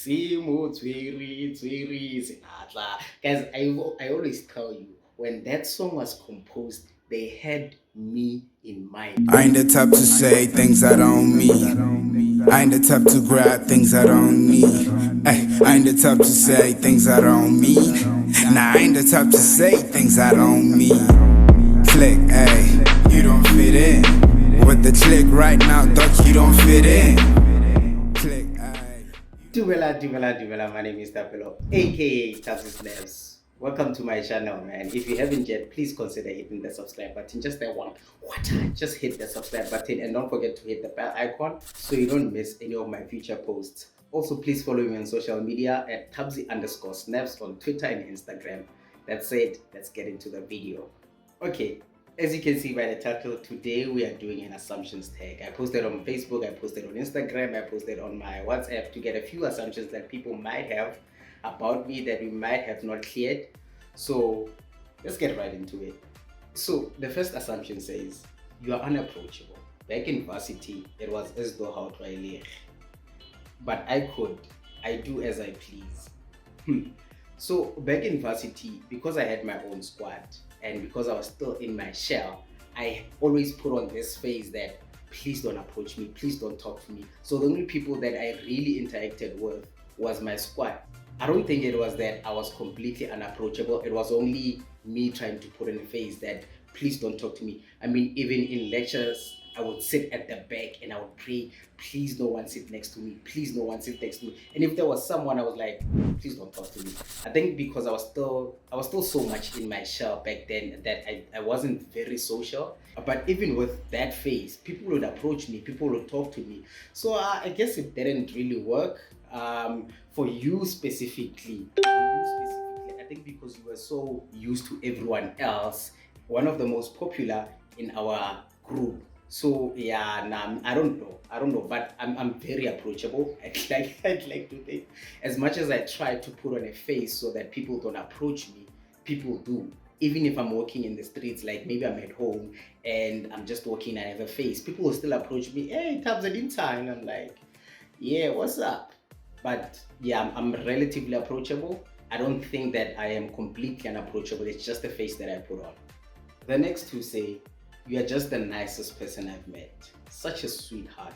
Guys, I always tell you, when that song was composed, they had me in mind. I ain't the type to say things I don't mean. I ain't the type to grab things I don't need. Ay, I ain't the type to say things I don't mean. Nah, I ain't the type to say things I don't mean. Click, ay, you don't fit in. With the click right now, Dox, you don't fit in. Click, ay. Dumela, my name is Tapelo, aka Thappzy Snaps. Welcome to my channel, man. If you haven't yet, please consider hitting the subscribe button. Just that one. Just hit the subscribe button and don't forget to hit the bell icon so you don't miss any of my future posts. Also, please follow me on social media at Thappzy_snaps on Twitter and Instagram. That's it. Let's get into the video. Okay, as you can see by the title, today we are doing an assumptions tag. I posted on Facebook, I posted on Instagram, I posted on my WhatsApp to get a few assumptions that people might have about me that we might have not cleared. So let's get right into it. So the first assumption says you are unapproachable. Back in varsity, it was as though how to but I do as I please. So back in varsity, because I had my own squad and because I was still in my shell, I always put on this phase that please don't approach me, please don't talk to me. So the only people that I really interacted with was my squad. I don't think it was that I was completely unapproachable. It was only me trying to put in a phase that please don't talk to me. I mean, even in lectures, I would sit at the back and I would pray, please no one sit next to me, please no one sit next to me. And if there was someone, I was like, please don't talk to me. I think because I was still so much in my shell back then that I wasn't very social. But even with that phase, people would approach me, people would talk to me. So I guess it didn't really work. For you specifically, I think because you were so used to everyone else, one of the most popular in our group. So yeah, nah, I don't know, but I'm very approachable. I'd like to think, as much as I try to put on a face so that people don't approach me, people do. Even if I'm walking in the streets, like maybe I'm at home and I'm just walking and I have a face, people will still approach me. Hey, Thappzy in time. I'm like, yeah, what's up? But yeah, I'm relatively approachable. I don't think that I am completely unapproachable. It's just the face that I put on. The next two say, you are just the nicest person I've met. Such a sweetheart.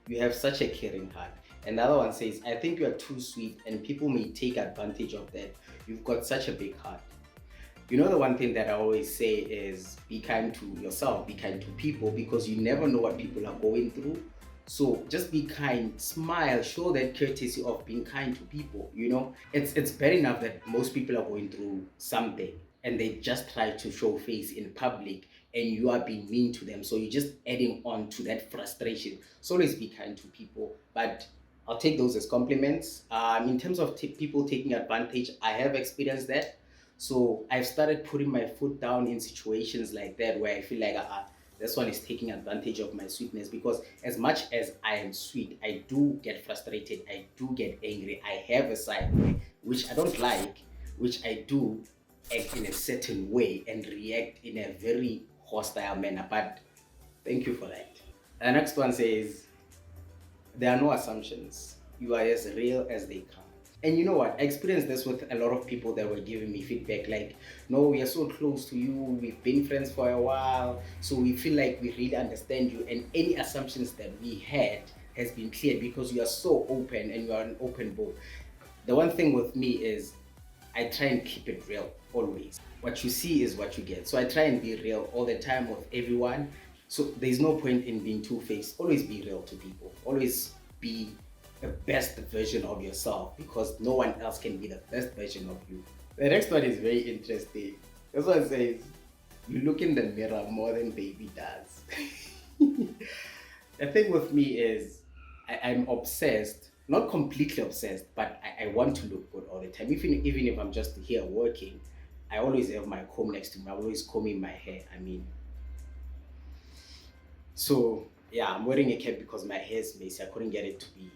You have such a caring heart. And the other one says, I think you are too sweet and people may take advantage of that. You've got such a big heart. You know, the one thing that I always say is be kind to yourself, be kind to people, because you never know what people are going through. So just be kind, smile, show that courtesy of being kind to people. You know, it's bad enough that most people are going through something and they just try to show face in public and you are being mean to them. So you're just adding on to that frustration. So always be kind to people, but I'll take those as compliments. In terms of people taking advantage, I have experienced that. So I've started putting my foot down in situations like that where I feel like this one is taking advantage of my sweetness, because as much as I am sweet, I do get frustrated, I do get angry, I have a side which I don't like, which I do act in a certain way and react in a very hostile manner. But thank you for that. The next one says, there are no assumptions. You are as real as they come. And you know what? I experienced this with a lot of people that were giving me feedback like, no, we are so close to you, we've been friends for a while, so we feel like we really understand you, and any assumptions that we had has been cleared because you are so open and you are an open book. The one thing with me is I try and keep it real always. What you see is what you get. So I try and be real all the time with everyone. So there's no point in being two-faced. Always be real to people. Always be the best version of yourself, because no one else can be the best version of you. The next one is very interesting. This one says, you look in the mirror more than baby does. The thing with me is I'm obsessed, not completely obsessed, but I want to look good all the time. Even if I'm just here working, I always have my comb next to me. I'm always combing my hair. I mean, so yeah, I'm wearing a cap because my hair is messy. I couldn't get it to be,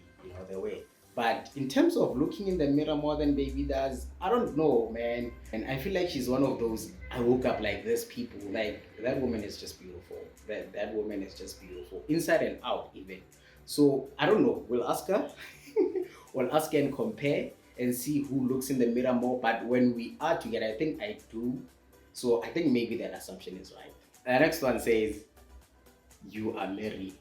the way. But in terms of looking in the mirror more than baby does, I don't know, man. And I feel like she's one of those I woke up like this people. Like, that woman is just beautiful. That woman is just beautiful, inside and out even. So I don't know. We'll ask her. Well, us can compare and see who looks in the mirror more. But when we are together, I think I do. So I think maybe that assumption is right. The next one says, you are married.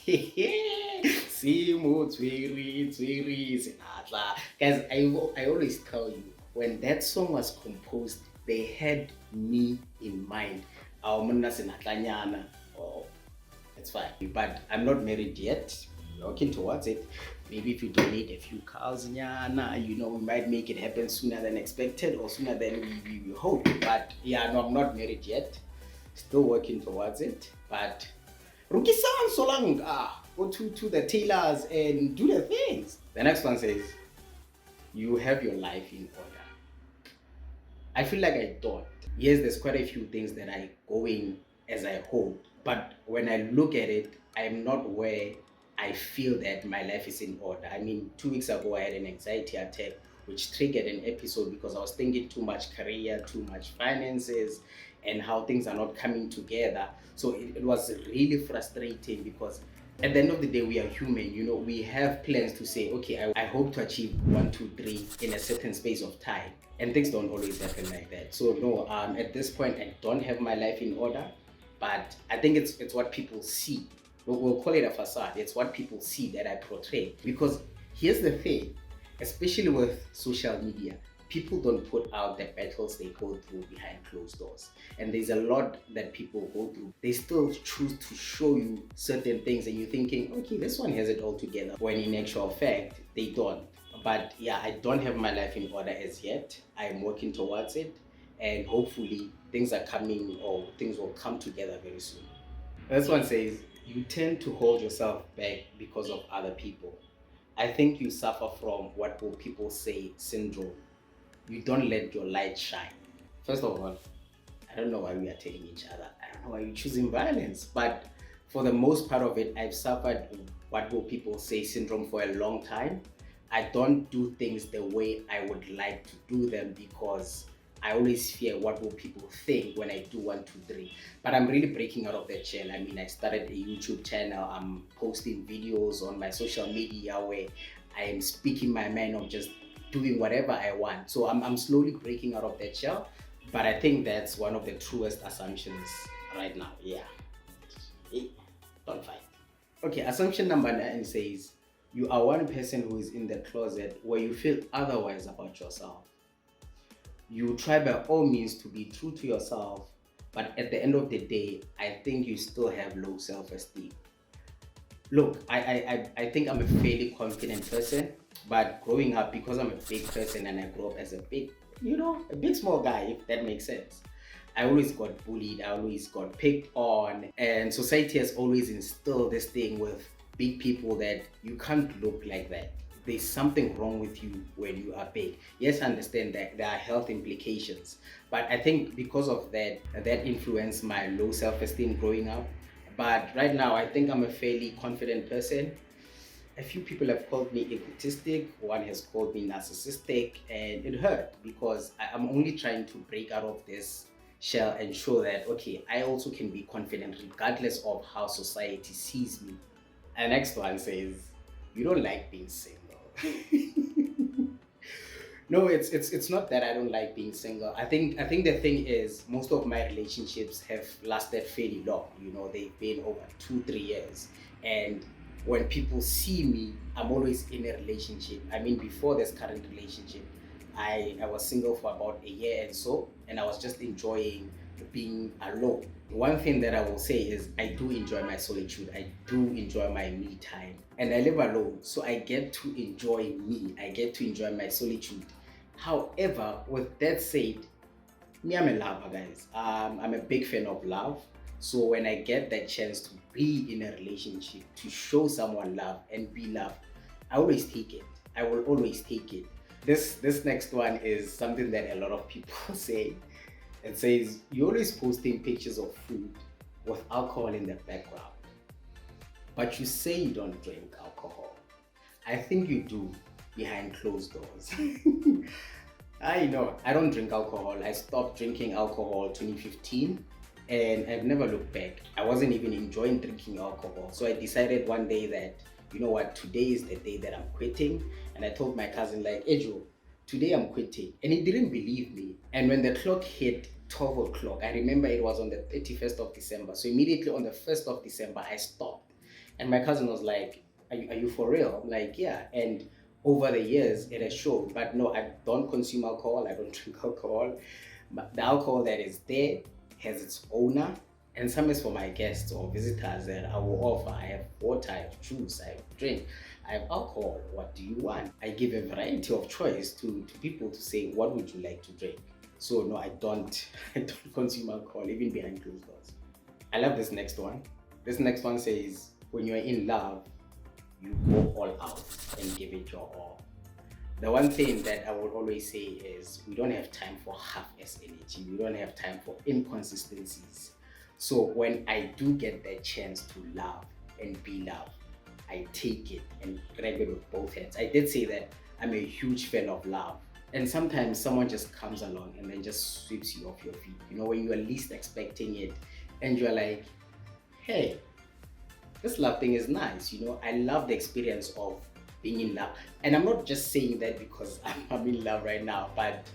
Simo, Twiri, Sinatla. Guys, I always tell you, when that song was composed, they had me in mind. Oh, it's fine. But I'm not married yet. Working towards it. Maybe if you donate a few cows, we might make it happen sooner than expected or sooner than we hope. But yeah, no, I'm not married yet. Still working towards it. But Ruki-san, so long, go to the tailors and do the things. The next one says, you have your life in order. I feel like I don't. Yes, there's quite a few things that are going as I hope, but when I look at it, I'm not where I feel that my life is in order. I mean, 2 weeks ago, I had an anxiety attack, which triggered an episode because I was thinking too much career, too much finances, and how things are not coming together. So it was really frustrating because at the end of the day, we are human. We have plans to say, okay, I hope to achieve 1, 2, 3 in a certain space of time. And things don't always happen like that. So no, at this point, I don't have my life in order, but I think it's what people see. We'll call it a facade. It's what people see that I portray. Because here's the thing, especially with social media, people don't put out the battles they go through behind closed doors. And there's a lot that people go through. They still choose to show you certain things and you're thinking, okay, this one has it all together. When in actual fact, they don't. But yeah, I don't have my life in order as yet. I'm working towards it. And hopefully things are coming or things will come together very soon. This one says, you tend to hold yourself back because of other people. I think you suffer from what will people say syndrome. You don't let your light shine. First of all, I don't know why we are telling each other. I don't know why you're choosing violence. But for the most part of it, I've suffered what will people say syndrome for a long time. I don't do things the way I would like to do them because I always fear what will people think when I do 1, 2, 3. But I'm really breaking out of that shell. I mean, I started a YouTube channel. I'm posting videos on my social media where I am speaking my mind of just doing whatever I want. So I'm slowly breaking out of that shell. But I think that's one of the truest assumptions right now. Yeah. Hey, don't fight. Okay, assumption number 9 says, you are one person who is in the closet where you feel otherwise about yourself. You try by all means to be true to yourself, but at the end of the day, I think you still have low self-esteem. Look, I think I'm a fairly confident person, but growing up, because I'm a big person and I grew up as a big small guy, if that makes sense. I always got bullied, I always got picked on, and society has always instilled this thing with big people that you can't look like that. There's something wrong with you when you are big. Yes, I understand that there are health implications, but I think because of that influenced my low self-esteem growing up. But right now, I think I'm a fairly confident person. A few people have called me egotistic, one has called me narcissistic, and it hurt because I'm only trying to break out of this shell and show that, okay, I also can be confident regardless of how society sees me. And next one says, you don't like being single. No, it's not that I don't like being single. I think the thing is most of my relationships have lasted fairly long. They've been over 2, 3 years. And when people see me, I'm always in a relationship. I mean, before this current relationship, I was single for about a year and so, and I was just enjoying being alone. One thing that I will say is I do enjoy my solitude. I do enjoy my me time, and I live alone, so I get to enjoy me. I get to enjoy my solitude. However, with that said, me, I'm a lover, guys. I'm a big fan of love. So when I get that chance to be in a relationship, to show someone love and be loved, I always take it. I will always take it. This next one is something that a lot of people say. It says, you're always posting pictures of food with alcohol in the background, but you say you don't drink alcohol. I think you do behind closed doors. I know, I don't drink alcohol. I stopped drinking alcohol 2015 and I've never looked back. I wasn't even enjoying drinking alcohol. So I decided one day that you know what, today is the day that I'm quitting. And I told my cousin, like, Ejo, today I'm quitting. And he didn't believe me. And when the clock hit 12 o'clock, I remember it was on the 31st of December. So immediately on the 1st of December, I stopped. And my cousin was like, are you for real? I'm like, yeah. And over the years, it has shown. But no, I don't consume alcohol. I don't drink alcohol. But the alcohol that is there has its owner. And some is for my guests or visitors that I will offer. I have water, I have juice, I have drink, I have alcohol. What do you want? I give a variety of choice to people to say, what would you like to drink? So no, I don't consume alcohol, even behind closed doors. I love this next one. This next one says, when you're in love, you go all out and give it your all. The one thing that I would always say is we don't have time for half-ass energy. We don't have time for inconsistencies. So when I do get that chance to love and be loved, I take it and grab it with both hands. I did say that I'm a huge fan of love. And sometimes someone just comes along and then just sweeps you off your feet. You know, when you are least expecting it and you're like, hey, this love thing is nice. You know, I love the experience of being in love. And I'm not just saying that because I'm in love right now, but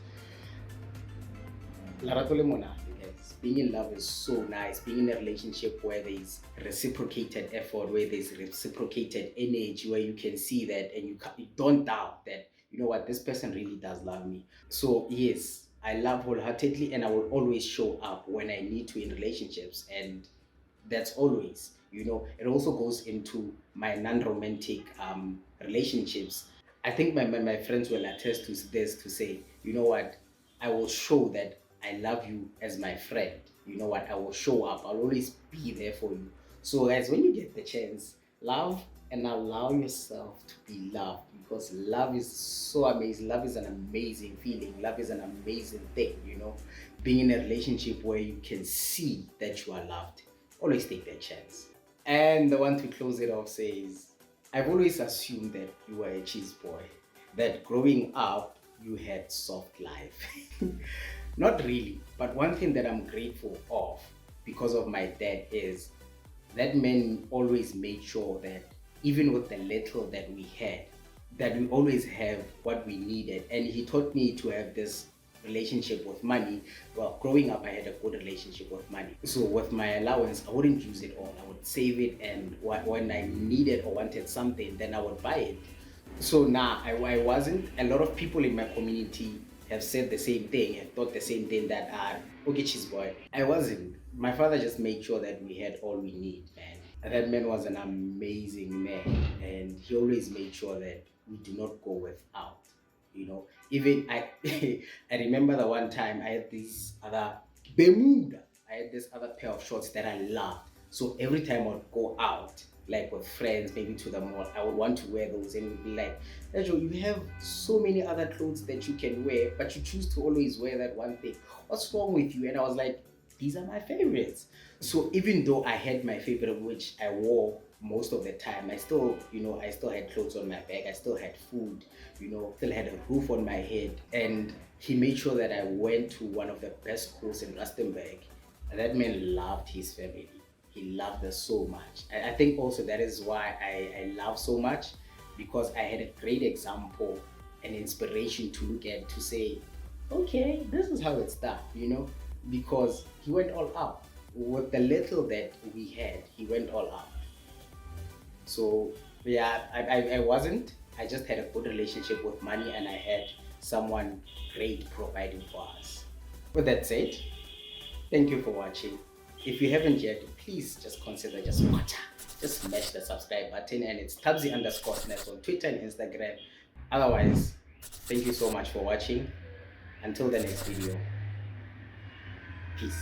being in love is so nice. Being in a relationship where there's reciprocated effort, where there's reciprocated energy, where you can see that and you don't doubt that, you know what, this person really does love me. So yes, I love wholeheartedly, and I will always show up when I need to in relationships. And that's always, you know, it also goes into my non-romantic relationships. I think my friends will attest to this, to say, you know what, I will show that I love you as my friend. You know what, I will show up. I'll always be there for you. So guys, when you get the chance, love and allow yourself to be loved, because love is so amazing. Love is an amazing feeling. Love is an amazing thing, you know. Being in a relationship where you can see that you are loved, always take that chance. And the one to close it off says, I've always assumed that you were a cheese boy, that growing up you had soft life. Not really, but one thing that I'm grateful of because of my dad is that man always made sure that even with the little that we had, that we always have what we needed. And he taught me to have this relationship with money. Well, growing up, I had a good relationship with money. So with my allowance, I wouldn't use it all. I would save it, and when I needed or wanted something, then I would buy it. So now I wasn't. A lot of people in my community have said the same thing, have thought the same thing, that okay, cheese boy. I wasn't. My father just made sure that we had all we need, man. And that man was an amazing man, and he always made sure that we do not go without. You know, even I I remember the one time I had this other Bermuda. I had this other pair of shorts that I loved. So every time I'd go out, like with friends, maybe to the mall, I would want to wear those, and would be like, Ejo, you have so many other clothes that you can wear, but you choose to always wear that one thing. What's wrong with you? And I was like, these are my favorites. So even though I had my favorite, which I wore most of the time, I still had clothes on my back, I still had food, still had a roof on my head. And he made sure that I went to one of the best schools in Rustenburg. And that man loved his family. He loved us so much. I think also that is why I love so much, because I had a great example and inspiration to look at, to say, okay, this is how it's done, because he went all out. With the little that we had, he went all out. So yeah, I just had a good relationship with money, and I had someone great providing for us. With that said, thank you for watching. If you haven't yet, please just consider just smash the subscribe button, and it's Thappzy_snaps on Twitter and Instagram. Otherwise, thank you so much for watching. Until the next video, peace.